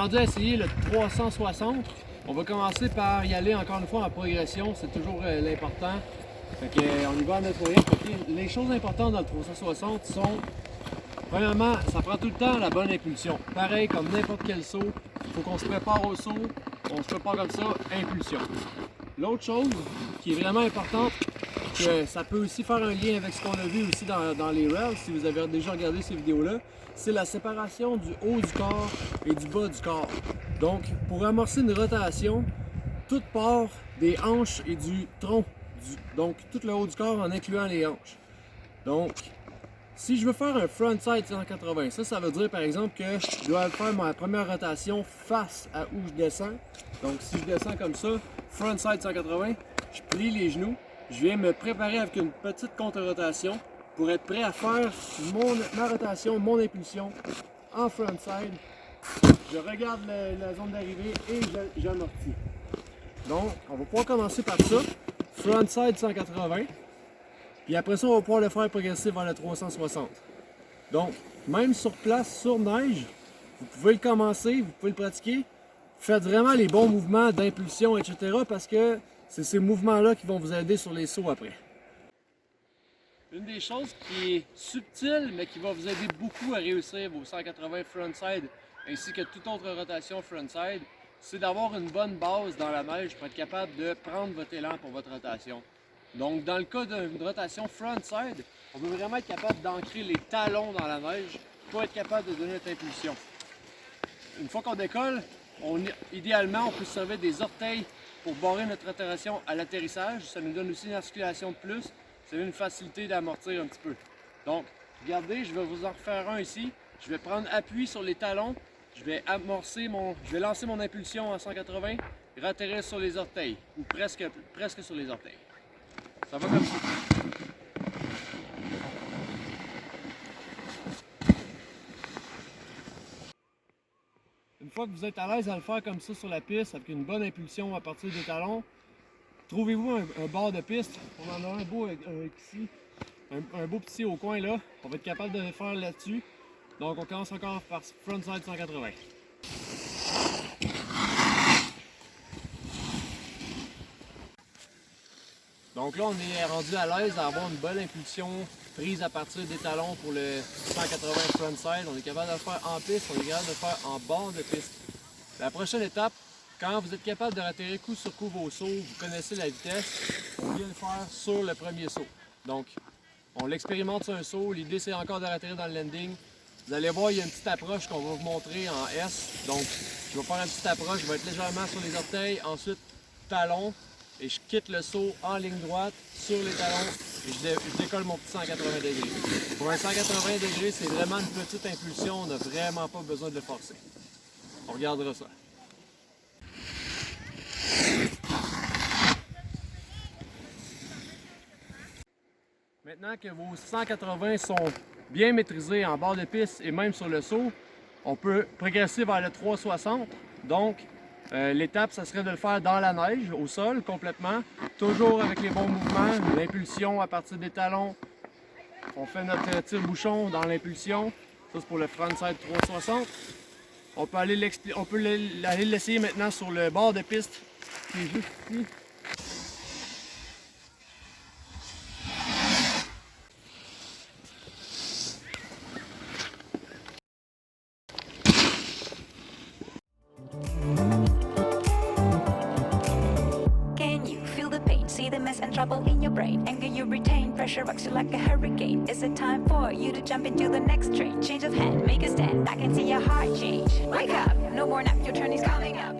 rendu à essayer le 360. On va commencer par y aller encore une fois en progression, c'est toujours l'important. Fait que, on y va à notre rythme. Les choses importantes dans le 360 sont, premièrement, ça prend tout le temps la bonne impulsion. Pareil comme n'importe quel saut, il faut qu'on se prépare au saut, on se prépare comme ça, impulsion. L'autre chose qui est vraiment importante, que ça peut aussi faire un lien avec ce qu'on a vu aussi dans les rails, si vous avez déjà regardé ces vidéos-là, c'est la séparation du haut du corps et du bas du corps. Donc, pour amorcer une rotation, tout part des hanches et du tronc, donc tout le haut du corps en incluant les hanches. Donc, si je veux faire un frontside 180, ça veut dire par exemple que je dois faire ma première rotation face à où je descends. Donc, si je descends comme ça, frontside 180, je plie les genoux, je viens me préparer avec une petite contre-rotation pour être prêt à faire ma rotation, mon impulsion en frontside. Je regarde la zone d'arrivée et j'amortis. Donc, on va pouvoir commencer par ça, frontside 180. Puis après ça, on va pouvoir le faire progresser vers le 360. Donc, même sur place, sur neige, vous pouvez le commencer, vous pouvez le pratiquer. Faites vraiment les bons mouvements d'impulsion, etc. parce que c'est ces mouvements-là qui vont vous aider sur les sauts après. Une des choses qui est subtile, mais qui va vous aider beaucoup à réussir vos 180 frontside ainsi que toute autre rotation frontside, c'est d'avoir une bonne base dans la neige pour être capable de prendre votre élan pour votre rotation. Donc, dans le cas d'une rotation frontside, on veut vraiment être capable d'ancrer les talons dans la neige pour être capable de donner notre impulsion. Une fois qu'on décolle, idéalement, on peut se servir des orteils pour barrer notre rotation à l'atterrissage. Ça nous donne aussi une articulation de plus. Ça donne une facilité d'amortir un petit peu. Donc, regardez, je vais vous en refaire un ici. Je vais prendre appui sur les talons. Je vais lancer mon impulsion à 180 et ratterrir sur les orteils, ou presque sur les orteils. Ça va comme ça. Une fois que vous êtes à l'aise à le faire comme ça sur la piste, avec une bonne impulsion à partir des talons, trouvez-vous un bord de piste. On en a un beau ici, un beau petit au coin là. On va être capable de le faire là-dessus. Donc on commence encore par frontside 180. Donc là, on est rendu à l'aise d'avoir une bonne impulsion prise à partir des talons pour le 180 frontside. On est capable de le faire en piste, on est capable de le faire en bord de piste. La prochaine étape, quand vous êtes capable de ratterrir coup sur coup vos sauts, vous connaissez la vitesse, on vient le faire sur le premier saut. Donc, on l'expérimente sur un saut. L'idée, c'est encore de ratterrir dans le landing. Vous allez voir, il y a une petite approche qu'on va vous montrer en S. Donc, je vais faire une petite approche, je vais être légèrement sur les orteils, ensuite talons, et je quitte le saut en ligne droite sur les talons et je décolle mon petit 180 degrés. Pour un 180 degrés, c'est vraiment une petite impulsion, on n'a vraiment pas besoin de le forcer. On regardera ça. Maintenant que vos 180 sont bien maîtrisés en bord de piste et même sur le saut, on peut progresser vers le 360. Donc, l'étape, ça serait de le faire dans la neige, au sol, complètement. Toujours avec les bons mouvements, l'impulsion à partir des talons. On fait notre tire-bouchon dans l'impulsion. Ça, c'est pour le frontside 360. On peut aller l'essayer maintenant sur le bord de piste, qui est juste ici. See the mess and trouble in your brain. Anger you retain, pressure rocks you like a hurricane. Is it time for you to jump into the next train? Change of hand, make a stand, I can see your heart change. Wake up, no more nap, your turn is coming up.